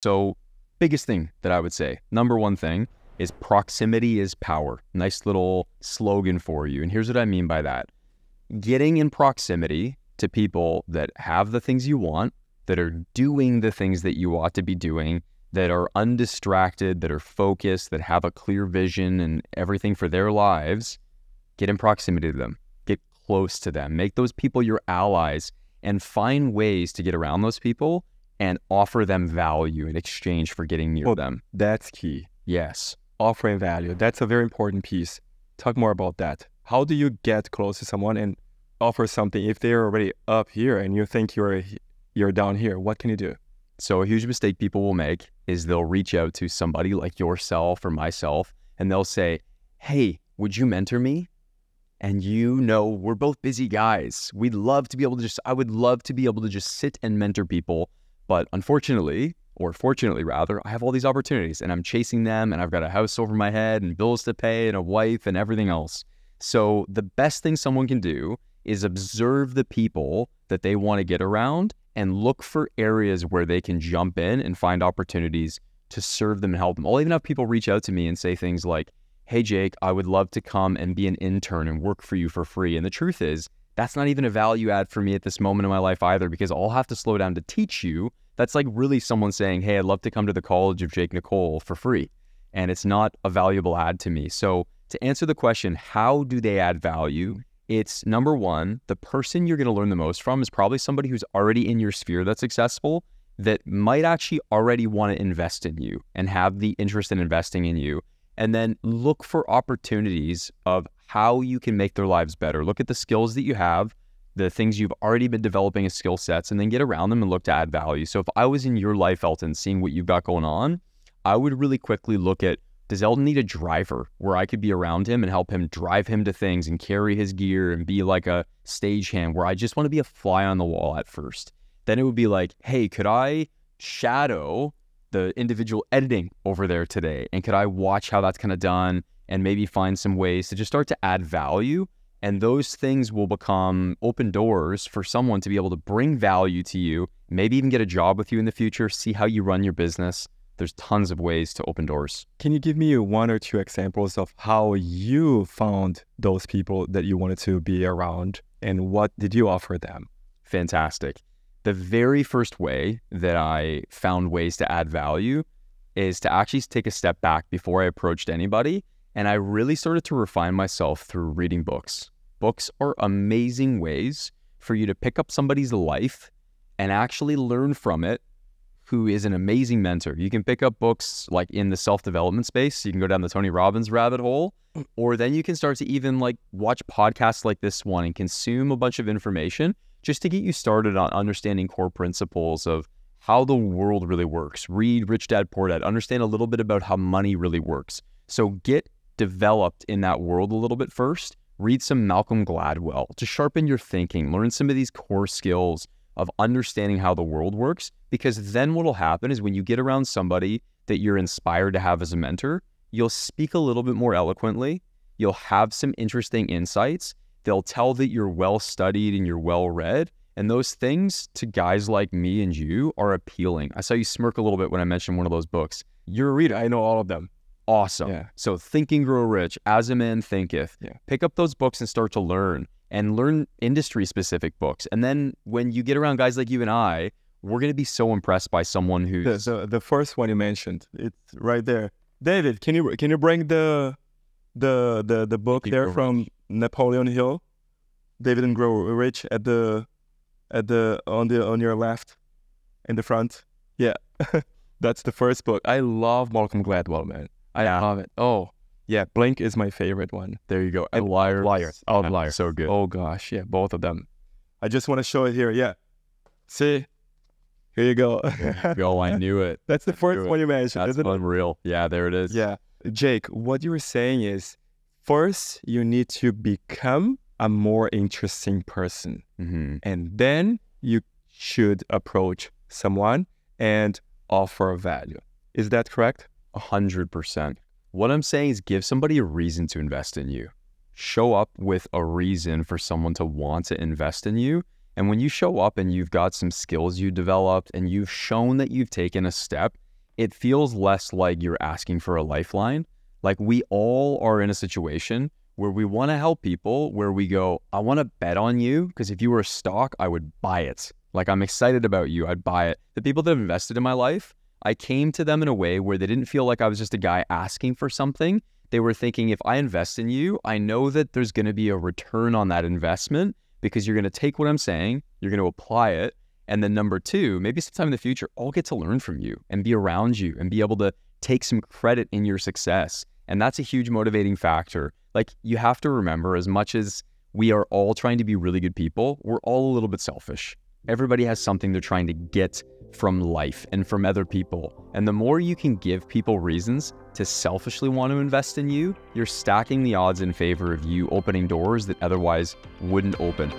So biggest thing that I would say, number one thing is proximity is power. Nice little slogan for you. And here's what I mean by that. Getting in proximity to people that have the things you want, that are doing the things that you ought to be doing, that are undistracted, that are focused, that have a clear vision and everything for their lives, get in proximity to them. Get close to them. Make those people your allies and find ways to get around those people and offer them value in exchange for getting near them. That's key. Yes. Offering value. That's a very important piece. Talk more about that. How do you get close to someone and offer something if they're already up here and you think you're down here? What can you do? So a huge mistake people will make is they'll reach out to somebody like yourself or myself and they'll say, hey, would you mentor me? And we're both busy guys. I would love to be able to just sit and mentor people. But unfortunately, or fortunately rather, I have all these opportunities and I'm chasing them and I've got a house over my head and bills to pay and a wife and everything else. So the best thing someone can do is observe the people that they want to get around and look for areas where they can jump in and find opportunities to serve them and help them. I'll even have people reach out to me and say things like, hey, Jake, I would love to come and be an intern and work for you for free. And the truth is, that's not even a value add for me at this moment in my life either, because I'll have to slow down to teach you. That's like really someone saying, hey, I'd love to come to the College of Jake Nicolle for free. And it's not a valuable add to me. So to answer the question, how do they add value? It's number one, the person you're going to learn the most from is probably somebody who's already in your sphere that's successful, that might actually already want to invest in you and have the interest in investing in you. And then look for opportunities of how you can make their lives better. Look at the skills that you have, the things you've already been developing as skill sets, and then get around them and look to add value. So if I was in your life, Elton, seeing what you've got going on, I would really quickly look at, does Elton need a driver where I could be around him and help him drive him to things and carry his gear and be like a stagehand where I just want to be a fly on the wall at first? Then it would be like, hey, could I shadow the individual editing over there today? And could I watch how that's kind of done and maybe find some ways to just start to add value? And those things will become open doors for someone to be able to bring value to you, maybe even get a job with you in the future, see how you run your business. There's tons of ways to open doors. Can you give me one or two examples of how you found those people that you wanted to be around and what did you offer them? Fantastic. The very first way that I found ways to add value is to actually take a step back before I approached anybody. And I really started to refine myself through reading books. Books are amazing ways for you to pick up somebody's life and actually learn from it, who is an amazing mentor. You can pick up books like in the self-development space. You can go down the Tony Robbins rabbit hole, or then you can start to even like watch podcasts like this one and consume a bunch of information just to get you started on understanding core principles of how the world really works. Read Rich Dad, Poor Dad. Understand a little bit about how money really works. So get developed in that world a little bit first. Read some Malcolm Gladwell to sharpen your thinking. Learn some of these core skills of understanding how the world works, because then what will happen is when you get around somebody that you're inspired to have as a mentor, you'll speak a little bit more eloquently. You'll have some interesting insights. They'll tell that you're well-studied and you're well-read. And those things to guys like me and you are appealing. I saw you smirk a little bit when I mentioned one of those books. You're a reader. I know all of them. Awesome. Yeah. So Think and Grow Rich, As a Man Thinketh. Yeah. Pick up those books and start to learn industry-specific books. And then when you get around guys like you and I, we're going to be so impressed by someone who's... The first one you mentioned, it's right there. David, can you bring the book there from Napoleon Hill? David and Grow Rich on your left in the front. Yeah. That's the first book. I love Malcolm Gladwell, man. I love it. Oh, yeah. Blink is my favorite one. There you go. Liars. Outliers. So good. Oh, gosh. Yeah, both of them. I just want to show it here. Yeah. See? Here you go. Yo, I knew it. That's the first one you mentioned, That's isn't it? unreal. Yeah, there it is. Yeah. Jake, what you were saying is, first, you need to become a more interesting person. Mm-hmm. And then you should approach someone and offer value. Is that correct? 100%. What I'm saying is give somebody a reason to invest in you. Show up with a reason for someone to want to invest in you. And when you show up and you've got some skills you developed and you've shown that you've taken a step it feels less like you're asking for a lifeline. Like we all are in a situation where we want to help people, where we go, I want to bet on you because if you were a stock, I would buy it. Like I'm excited about you, I'd buy it. The people that have invested in my life, I came to them in a way where they didn't feel like I was just a guy asking for something. They were thinking, if I invest in you, I know that there's going to be a return on that investment because you're going to take what I'm saying, you're going to apply it. And then number two, maybe sometime in the future, I'll get to learn from you and be around you and be able to take some credit in your success. And that's a huge motivating factor. Like you have to remember, as much as we are all trying to be really good people, we're all a little bit selfish. Everybody has something they're trying to get from life and from other people. And the more you can give people reasons to selfishly want to invest in you, you're stacking the odds in favor of you opening doors that otherwise wouldn't open.